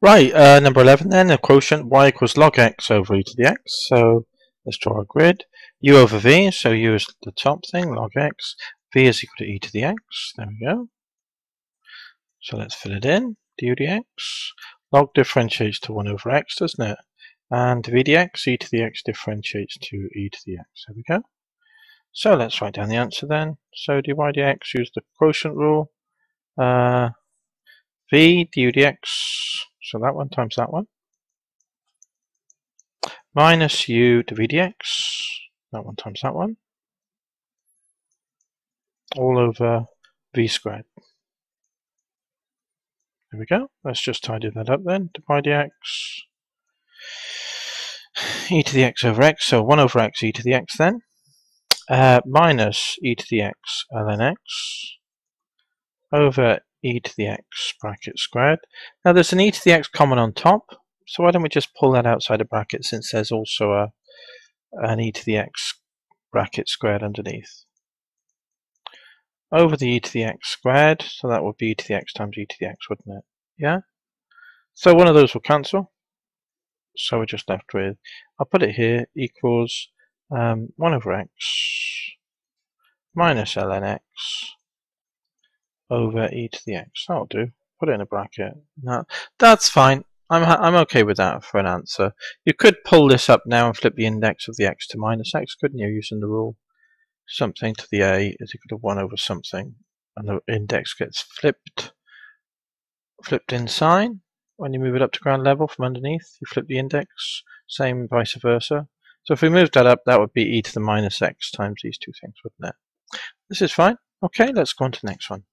Right, number 11 then, the quotient y equals log x over e to the x. So let's draw a grid. U over v, so u is the top thing, log x. V is equal to e to the x. There we go. So let's fill it in, du dx. Log differentiates to 1 over x, doesn't it? And v dx, e to the x differentiates to e to the x. There we go. So let's write down the answer then. So dy dx, use the quotient rule. V du dx, so that one times that one, minus u to v dx, that one times that one, all over v squared. There we go. Let's just tidy that up then. Dy dx, e to the x over x, so 1 over x e to the x then, minus e to the x ln x over e to the x bracket squared. Now there's an e to the x common on top, so why don't we just pull that outside a bracket since there's also an e to the x bracket squared underneath. Over the e to the x squared, so that would be e to the x times e to the x, wouldn't it? Yeah? So one of those will cancel. So we're just left with, I'll put it here, equals 1 over x minus ln x over e to the x. That'll do. Put it in a bracket. No, that's fine. I'm okay with that for an answer. You could pull this up now and flip the index of the x to minus x, couldn't you, using the rule? Something to the a is equal to 1 over something, and the index gets flipped in sign. When you move it up to ground level from underneath, you flip the index, same vice versa. So if we move that up, that would be e to the minus x times these two things, wouldn't it? This is fine. Okay, let's go on to the next one.